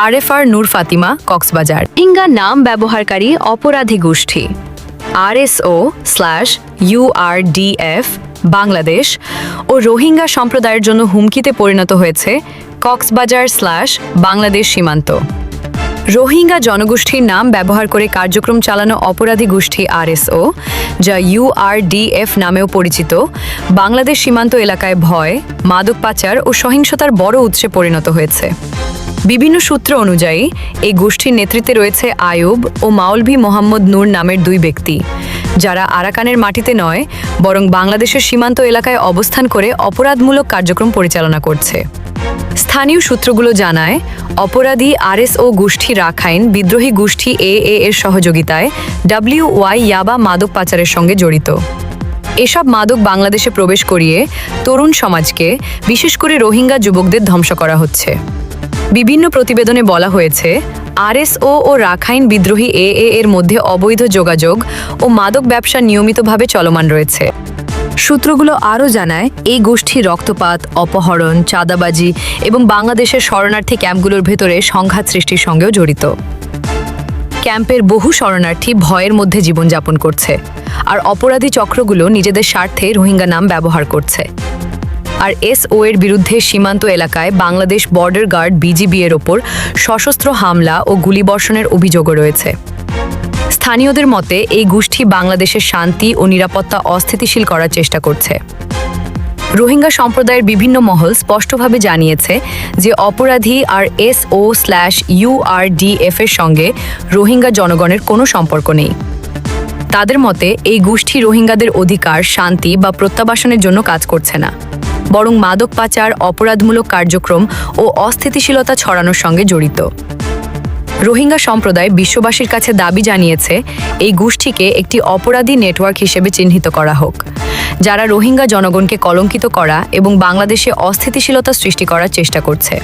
আরএফআর নূর ফাতিমা, কক্সবাজার। রোহিঙ্গা নাম ব্যবহারকারী অপরাধী গোষ্ঠী RSO/URDF বাংলাদেশ ও রোহিঙ্গা সম্প্রদায়ের জন্য হুমকিতে পরিণত হয়েছে কক্সবাজার/বাংলাদেশ সীমান্ত। রোহিঙ্গা জনগোষ্ঠীর নাম ব্যবহার করে কার্যক্রম চালানো অপরাধী গোষ্ঠী RSO, যা URDF নামেও পরিচিত, বাংলাদেশ সীমান্ত এলাকায় ভয়, মাদক পাচার ও সহিংসতার বড় উৎসে পরিণত হয়েছে। বিভিন্ন সূত্র অনুযায়ী এই গোষ্ঠীর নেতৃত্বে রয়েছে আয়ুব ও মাওলভী মোহাম্মদ নূর নামের দুই ব্যক্তি, যারা আরাকানের মাটিতে নয় বরং বাংলাদেশের সীমান্ত এলাকায় অবস্থান করে অপরাধমূলক কার্যক্রম পরিচালনা করছে। স্থানীয় সূত্রগুলো জানায়, অপরাধী RSO গোষ্ঠী রাখাইন বিদ্রোহী গোষ্ঠী AA এর সহযোগিতায় WY ইয়াবা মাদক পাচারের সঙ্গে জড়িত। এসব মাদক বাংলাদেশে প্রবেশ করিয়ে তরুণ সমাজকে, বিশেষ করে রোহিঙ্গা যুবকদের ধ্বংস করা হচ্ছে। বিভিন্ন প্রতিবেদনে বলা হয়েছে, RSO ও রাখাইন বিদ্রোহী AA এর মধ্যে অবৈধ যোগাযোগ ও মাদক ব্যবসা নিয়মিতভাবে চলমান রয়েছে। সূত্রগুলো আরও জানায়, এই গোষ্ঠী রক্তপাত, অপহরণ, চাঁদাবাজি এবং বাংলাদেশের শরণার্থী ক্যাম্পগুলোর ভেতরে সংঘাত সৃষ্টির সঙ্গেও জড়িত। ক্যাম্পের বহু শরণার্থী ভয়ের মধ্যে জীবনযাপন করছে, আর অপরাধী চক্রগুলো নিজেদের স্বার্থে রোহিঙ্গা নাম ব্যবহার করছে। আর SO এর বিরুদ্ধে সীমান্ত এলাকায় বাংলাদেশ বর্ডার গার্ড BGB এর ওপর সশস্ত্র হামলা ও গুলিবর্ষণের অভিযোগও রয়েছে। স্থানীয়দের মতে, এই গোষ্ঠী বাংলাদেশের শান্তি ও নিরাপত্তা অস্থিতিশীল করার চেষ্টা করছে। রোহিঙ্গা সম্প্রদায়ের বিভিন্ন মহল স্পষ্টভাবে জানিয়েছে যে অপরাধী RSO/URDF এর সঙ্গে রোহিঙ্গা জনগণের কোনো সম্পর্ক নেই। তাদের মতে, এই গোষ্ঠী রোহিঙ্গাদের অধিকার, শান্তি বা প্রত্যাবাসনের জন্য কাজ করছে না, বরং মাদক পাচার, অপরাধমূলক কার্যক্রম ও অস্থিতিশীলতা ছড়ানোর সঙ্গে জড়িত। রোহিঙ্গা সম্প্রদায় বিশ্ববাসীর কাছে দাবি জানিয়েছে, এই গোষ্ঠীকে একটি অপরাধী নেটওয়ার্ক হিসেবে চিহ্নিত করা হোক, যারা রোহিঙ্গা জনগণকে কলঙ্কিত করা এবং বাংলাদেশে অস্থিতিশীলতা সৃষ্টি করার চেষ্টা করছে।